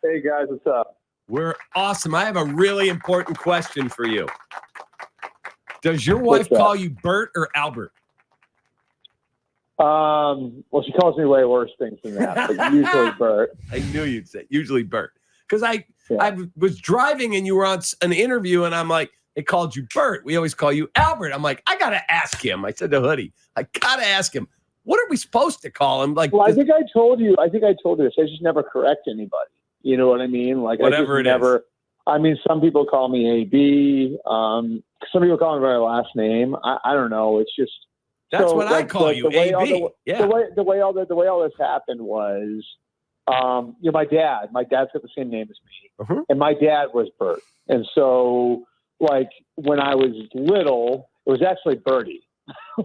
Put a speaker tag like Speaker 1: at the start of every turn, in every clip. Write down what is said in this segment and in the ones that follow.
Speaker 1: Hey, guys, what's up?
Speaker 2: We're awesome. I have a really important question for you. Does your wife call you Bert or Albert?
Speaker 1: Well, she calls me way worse things than that, but usually Bert.
Speaker 2: I knew you'd say usually Bert. Because I was driving and you were on an interview and I'm like, they called you Bert. We always call you Albert. I'm like, I got to ask him. I said to Hoodie, I got to ask him. What are we supposed to call him? Like,
Speaker 1: well, I think I told you this. I just never correct anybody. You know what I mean? Like,
Speaker 2: whatever
Speaker 1: I just never. I mean, some people call me AB. Some people call me by my last name. I don't know. It's just
Speaker 2: that's what I call you, AB.
Speaker 1: The way all this happened was, my dad's got the same name as me, and my dad was Bert, and so like when I was little, it was actually Bertie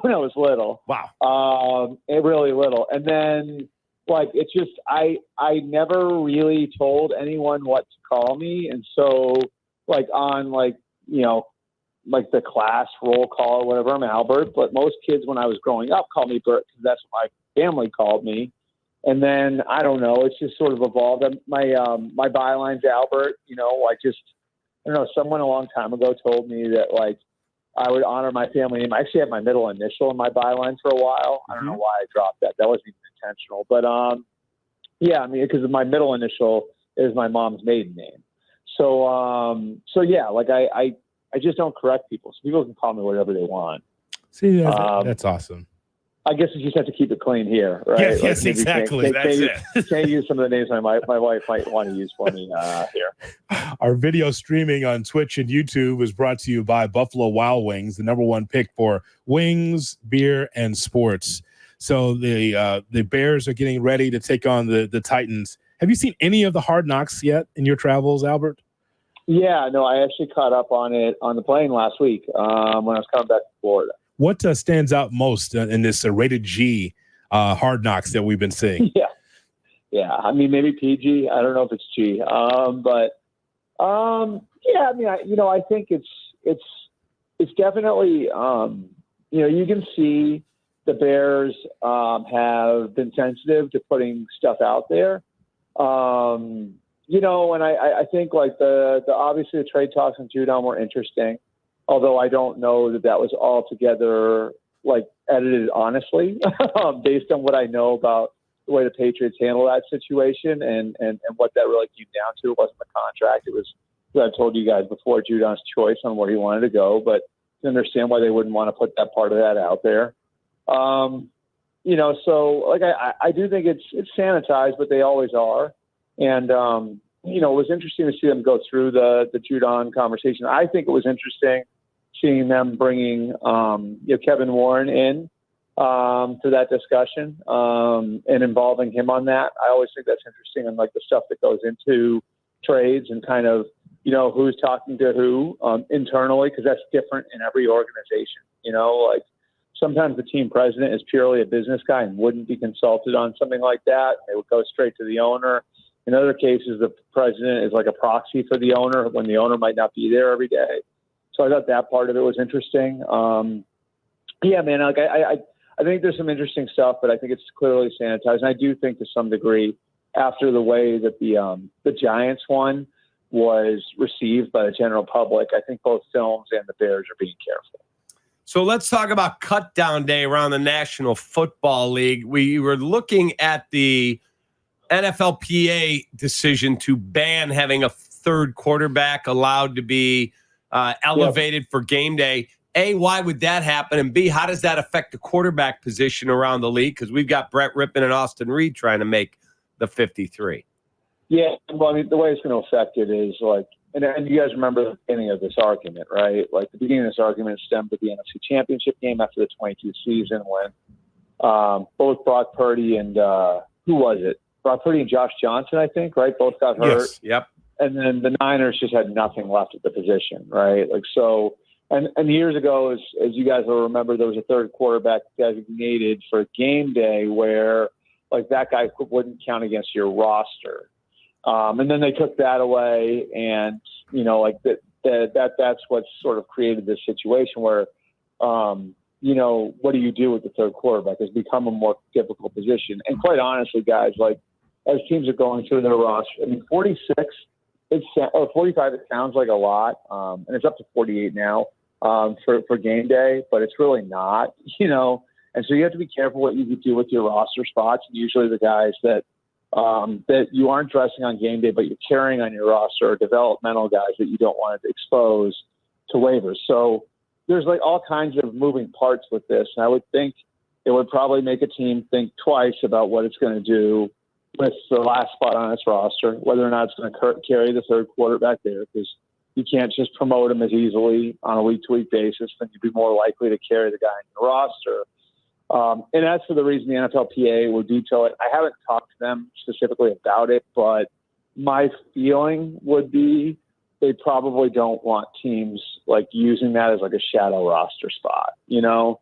Speaker 1: when I was little.
Speaker 2: Wow.
Speaker 1: Really little, and then. Like, it's just, I never really told anyone what to call me. And so, like, on, like, like the class roll call or whatever, I'm Albert. But most kids, when I was growing up, called me Bert because that's what my family called me. And then, I don't know, it's just sort of evolved. My byline's Albert. I don't know, someone a long time ago told me that, like, I would honor my family name. I actually had my middle initial in my byline for a while. I don't know why I dropped that. That wasn't even intentional. But, because my middle initial is my mom's maiden name. So yeah, like I just don't correct people. So people can call me whatever they want.
Speaker 3: See, that's awesome.
Speaker 1: I guess you just have to keep it clean here, right?
Speaker 3: Yes, exactly.
Speaker 1: Can't use some of the names my wife might want to use for me here.
Speaker 3: Our video streaming on Twitch and YouTube is brought to you by Buffalo Wild Wings, the number one pick for wings, beer, and sports. So the Bears are getting ready to take on the Titans. Have you seen any of the Hard Knocks yet in your travels, Albert?
Speaker 1: Yeah, no, I actually caught up on it on the plane last week when I was coming back to Florida.
Speaker 3: What stands out most in this rated G Hard Knocks that we've been seeing?
Speaker 1: Yeah. I mean, maybe PG. I don't know if it's G. I think it's definitely. You can see the Bears have been sensitive to putting stuff out there. And I think like the obviously the trade talks in Cutdown were interesting. Although I don't know that was altogether like edited honestly, based on what I know about the way the Patriots handle that situation and what that really came down to. It wasn't the contract. It was, as I told you guys before, Cutdown's choice on where he wanted to go, but I understand why they wouldn't want to put that part of that out there. So like I do think it's sanitized, but they always are. And, it was interesting to see them go through the Cutdown conversation. I think it was interesting seeing them bringing Kevin Warren in to that discussion and involving him on that. I always think that's interesting and like the stuff that goes into trades and kind of who's talking to who internally, because that's different in every organization. Like sometimes the team president is purely a business guy and wouldn't be consulted on something like that. They would go straight to the owner. In other cases, the president is like a proxy for the owner when the owner might not be there every day. So I thought that part of it was interesting. Yeah, man, like I think there's some interesting stuff, but I think it's clearly sanitized. And I do think to some degree, after the way that the Giants one was received by the general public, I think both Films and the Bears are being careful.
Speaker 2: So let's talk about Cutdown Day around the National Football League. We were looking at the NFLPA decision to ban having a third quarterback allowed to be elevated for game day. A, why would that happen? And B, how does that affect the quarterback position around the league? Because we've got Brett Rippon and Austin Reed trying to make the 53.
Speaker 1: Yeah, well, I mean, the way it's going to affect it is like, and you guys remember the beginning of this argument, right? Like the beginning of this argument stemmed to the NFC Championship game after the 22 season when both Brock Purdy and who was it? Brock Purdy and Josh Johnson, I think, right? Both got hurt.
Speaker 2: Yes, yep.
Speaker 1: And then the Niners just had nothing left at the position, right? Like so, and years ago, as you guys will remember, there was a third quarterback designated for game day where like that guy wouldn't count against your roster. And then they took that away, and like that's what sort of created this situation where, what do you do with the third quarterback? It's become a more difficult position. And quite honestly, guys, like as teams are going through their roster. I mean, 46, or 45, it sounds like a lot, and it's up to 48 now for game day, but it's really not, And so you have to be careful what you do with your roster spots. And usually the guys that you aren't dressing on game day, but you're carrying on your roster are developmental guys that you don't want to expose to waivers. So there's like all kinds of moving parts with this. And I would think it would probably make a team think twice about what it's going to do with the last spot on its roster, whether or not it's going to carry the third quarterback there, because you can't just promote him as easily on a week-to-week basis. Then you'd be more likely to carry the guy in your roster. And that's for the reason the NFLPA will detail it. I haven't talked to them specifically about it, but my feeling would be they probably don't want teams like using that as like a shadow roster spot, and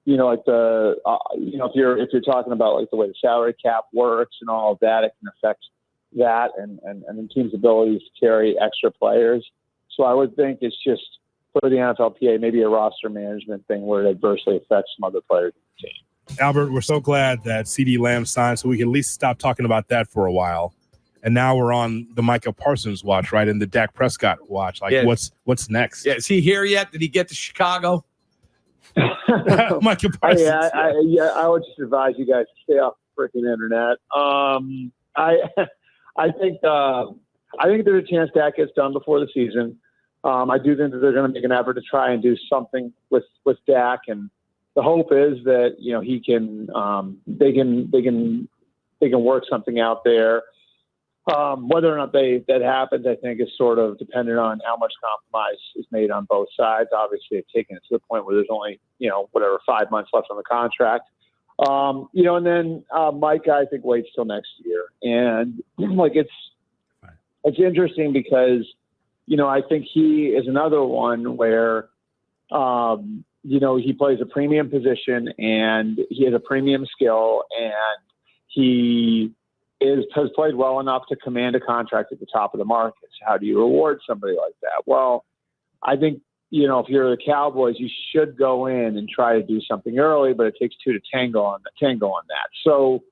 Speaker 1: like if you're talking about like the way the salary cap works and all of that, it can affect that and the team's abilities to carry extra players. So I would think it's just for the NFLPA, maybe a roster management thing where it adversely affects some other players in the team.
Speaker 3: Albert, we're so glad that CeeDee Lamb signed, so we can at least stop talking about that for a while. And now we're on the Micah Parsons watch, right? And the Dak Prescott watch. What's next?
Speaker 2: Yeah, is he here yet? Did he get to Chicago?
Speaker 3: Micah Parsons.
Speaker 1: I would just advise you guys to stay off the freaking internet. I think there's a chance Dak gets done before the season. I do think that they're going to make an effort to try and do something with Dak, and the hope is that he can they can work something out there. Whether or not that happens, I think, is sort of dependent on how much compromise is made on both sides. Obviously, it's taken it to the point where there's only 5 months left on the contract. And then Micah, I think, waits till next year, and it's interesting because I think he is another one where he plays a premium position and he has a premium skill, and he has played well enough to command a contract at the top of the market. So how do you reward somebody like that? Well, I think, if you're the Cowboys, you should go in and try to do something early, but it takes two to tango on that. So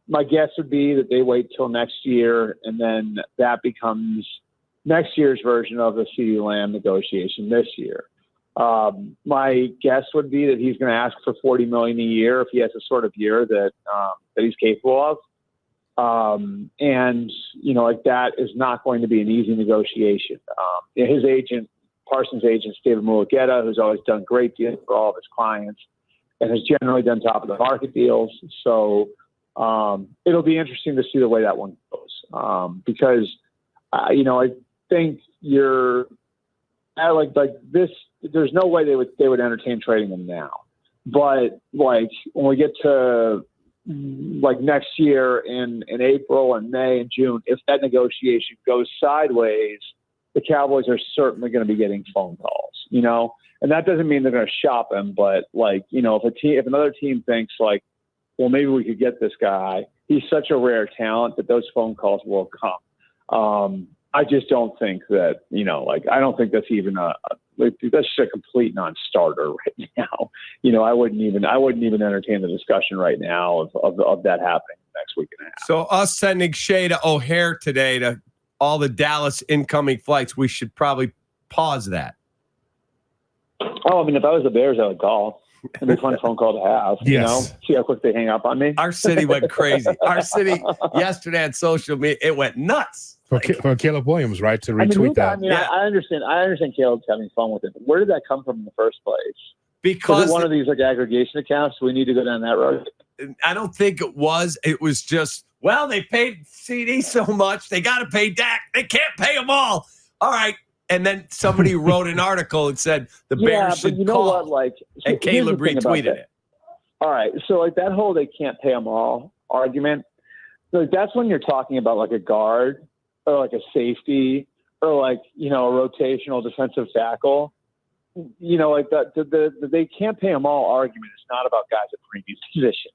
Speaker 1: my guess would be that they wait till next year, and then that becomes next year's version of the CeeDee Lamb negotiation this year. My guess would be that he's going to ask for $40 million a year if he has the sort of year that he's capable of. That is not going to be an easy negotiation. His agent, Parsons' agent, David Mulugeta, who's always done great deals for all of his clients and has generally done top of the market deals. So it'll be interesting to see the way that one goes, because I think you're like this. There's no way they would entertain trading them now. But when we get to next year in April and May and June, if that negotiation goes sideways, the Cowboys are certainly going to be getting phone calls, and that doesn't mean they're going to shop him. But if another team thinks well, maybe we could get this guy, he's such a rare talent that those phone calls will come. I just don't think that, I don't think that's even that's just a complete non-starter right now. I wouldn't even entertain the discussion right now of that happening next week and a half.
Speaker 2: So us sending Shay to O'Hare today to all the Dallas incoming flights, we should probably pause that.
Speaker 1: Oh, I mean, if I was the Bears, I would call. It'd be a fun phone call to have,
Speaker 3: yes.
Speaker 1: See how quick they hang up on me.
Speaker 2: Our city went crazy. Our city yesterday on social media, it went nuts.
Speaker 3: For Caleb Williams, right, to retweet that.
Speaker 1: I understand Caleb's having fun with it. But where did that come from in the first place?
Speaker 2: Because
Speaker 1: was it one of these aggregation accounts? We need to go down that road.
Speaker 2: I don't think it was. It was just, they paid CD so much, they got to pay Dak. They can't pay them all. All right. And then somebody wrote an article and said the Bears should call. And Caleb retweeted it.
Speaker 1: All right. So that whole they can't pay them all argument, that's when you're talking about a guard or a safety or a rotational defensive tackle. The they can't pay them all argument is not about guys at previous positions,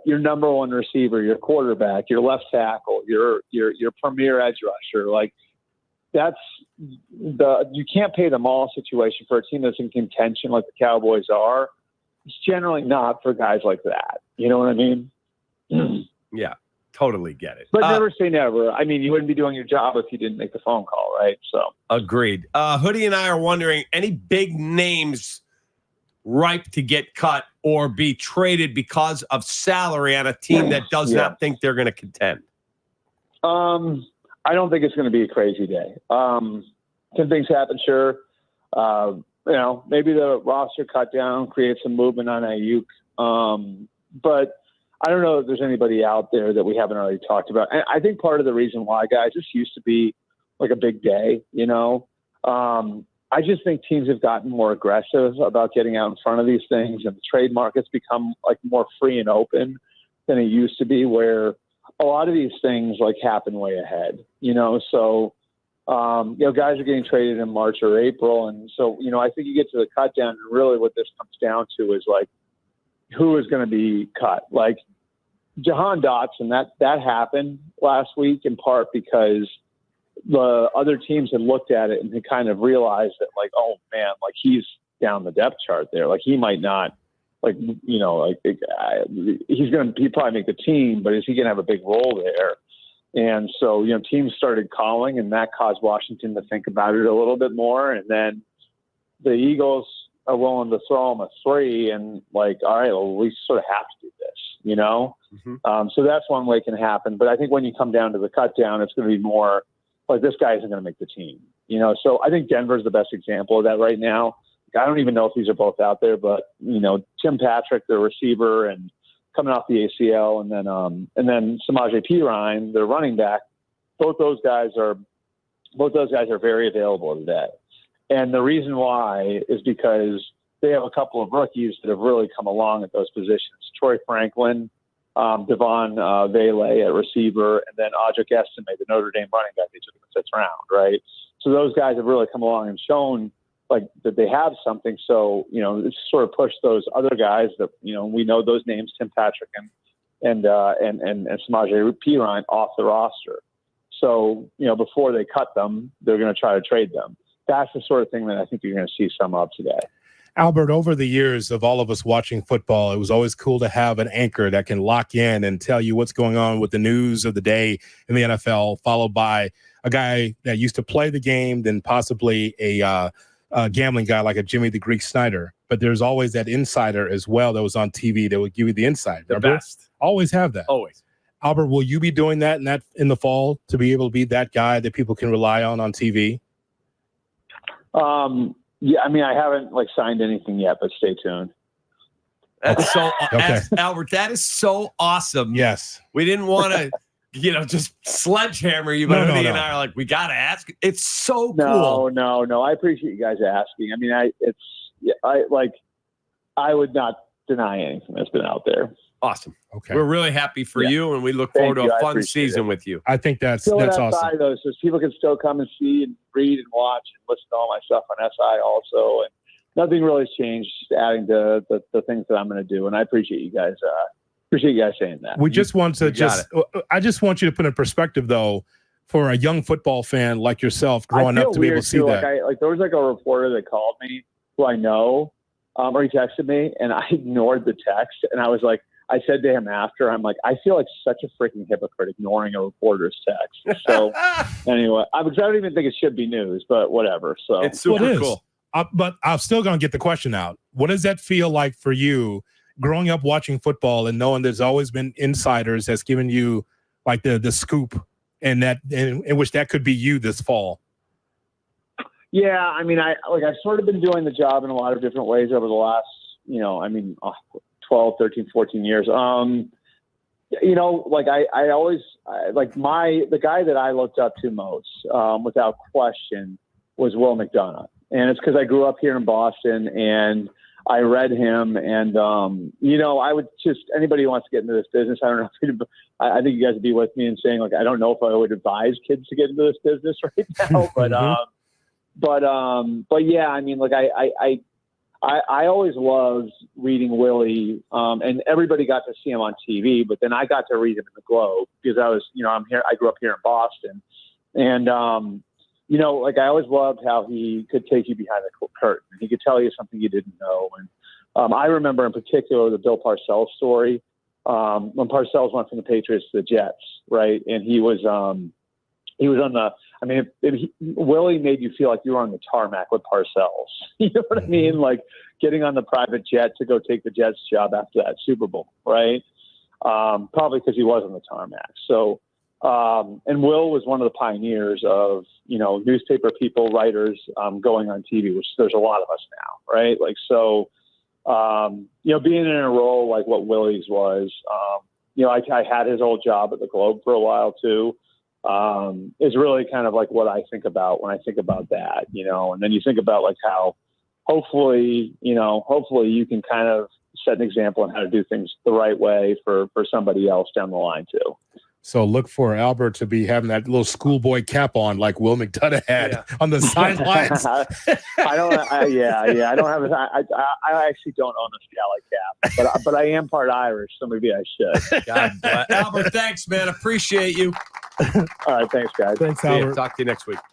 Speaker 1: your number one receiver, your quarterback, your left tackle, your premier edge rusher. That's you can't pay them all situation for a team that's in contention like the Cowboys are. it's generally not for guys like that. You know what I mean?
Speaker 2: Yeah, totally get it.
Speaker 1: But never say never. I mean, you wouldn't be doing your job if you didn't make the phone call, right? So
Speaker 2: agreed. Hoodie and I are wondering, any big names ripe to get cut or be traded because of salary on a team that does not think they're going to contend?
Speaker 1: I don't think it's going to be a crazy day. Can things happen? Sure. Maybe the roster cut down, create some movement on Ayuk. But I don't know if there's anybody out there that we haven't already talked about. And I think part of the reason why, guys, this used to be like a big day, I just think teams have gotten more aggressive about getting out in front of these things, and the trade market's become like more free and open than it used to be, where a lot of these things like happen way ahead, so, guys are getting traded in March or April. And so, I think you get to the cut down, and really what this comes down to is like, who is going to be cut? Like Jahan Dotson, that happened last week in part because the other teams had looked at it and had kind of realized that like, oh man, like he's down the depth chart there. Like he might not, he'd probably make the team, but is he going to have a big role there? And so, teams started calling, and that caused Washington to think about it a little bit more. And then the Eagles are willing to throw him a 3 and like, all right, well, we sort of have to do this,
Speaker 2: Mm-hmm.
Speaker 1: So that's one way it can happen. But I think when you come down to the cut down, it's going to be more like this guy isn't going to make the team, So I think Denver's the best example of that right now. I don't even know if these are both out there, but Tim Patrick, the receiver, and coming off the ACL, and then Samaje Perine, the running back. Both those guys are very available today. And the reason why is because they have a couple of rookies that have really come along at those positions. Troy Franklin, Devon Vele at receiver, and then Audric Estime, the Notre Dame running back they took in the 5th round, right? So those guys have really come along and shown like that they have something. So, it's sort of pushed those other guys that, we know those names, Tim Patrick and Samaje Perine off the roster. So, before they cut them, they're going to try to trade them. That's the sort of thing that I think you're going to see some of today.
Speaker 3: Albert, over the years of all of us watching football, it was always cool to have an anchor that can lock in and tell you what's going on with the news of the day in the NFL, followed by a guy that used to play the game, then possibly a gambling guy like a Jimmy the Greek Snyder. But there's always that insider as well that was on TV that would give you the insight.
Speaker 2: The best.
Speaker 3: Always have that.
Speaker 2: Always.
Speaker 3: Albert, will you be doing that in the fall to be able to be that guy that people can rely on TV?
Speaker 1: Yeah, I mean, I haven't signed anything yet, but stay tuned.
Speaker 2: That's so,
Speaker 3: okay.
Speaker 2: Albert, that is so awesome.
Speaker 3: Yes.
Speaker 2: We didn't want to, just sledgehammer you, but Hoodie and I are like, we got to ask. It's so cool.
Speaker 1: No. I appreciate you guys asking. I mean, I would not deny anything that's been out there.
Speaker 2: Awesome.
Speaker 3: Okay.
Speaker 2: We're really happy for you, and we look forward to a fun season with you.
Speaker 3: I think that's
Speaker 1: still
Speaker 3: awesome.
Speaker 1: SI, though, so people can still come and see and read and watch and listen to all my stuff on SI also. And nothing really has changed, just adding to the things that I'm going to do. And I appreciate you guys. Saying that.
Speaker 3: We just want to I just want you to put in perspective, though, for a young football fan like yourself growing up to be able to see that.
Speaker 1: There was a reporter that called me who I know, or he texted me, and I ignored the text. And I was like, I said to him after, I'm like, I feel like such a freaking hypocrite ignoring a reporter's text. So anyway, I don't even think it should be news, but whatever. So
Speaker 2: it's super cool.
Speaker 3: But I'm still going to get the question out. What does that feel like for you growing up watching football and knowing there's always been insiders that's given you like the scoop and that in which that could be you this fall?
Speaker 1: Yeah. I mean, I've sort of been doing the job in a lot of different ways over the last, 12, 13, 14 years. I always the guy that I looked up to most, without question, was Will McDonough. And it's because I grew up here in Boston and I read him, and I would just, anybody who wants to get into this business, I don't know if I think you guys would be with me in saying I don't know if I would advise kids to get into this business right now, but yeah, I mean, I always loved reading Willie, and everybody got to see him on TV, but then I got to read him in the Globe because I was, I grew up here in Boston, and I always loved how he could take you behind the curtain. He could tell you something you didn't know. And I remember in particular the Bill Parcells story when Parcells went from the Patriots to the Jets, right? And he was on the. I mean, Willie made you feel like you were on the tarmac with Parcells. You know what I mean? Like getting on the private jet to go take the Jets job after that Super Bowl, right? Probably because he was on the tarmac. So, and Will was one of the pioneers of, newspaper people, writers, going on TV, which there's a lot of us now, right? Like, so, being in a role like what Willie's was, I had his old job at the Globe for a while too, is really kind of like what I think about when I think about that, and then you think about like how hopefully you can kind of set an example on how to do things the right way for somebody else down the line too.
Speaker 3: So look for Albert to be having that little schoolboy cap on like Will McDonough had on the sidelines.
Speaker 1: I don't have I actually don't own a scallop cap, but I am part Irish, so maybe I should.
Speaker 2: God bless. Albert, thanks, man. Appreciate you.
Speaker 1: All right, thanks, guys.
Speaker 3: Thanks, Albert.
Speaker 2: Talk to you next week.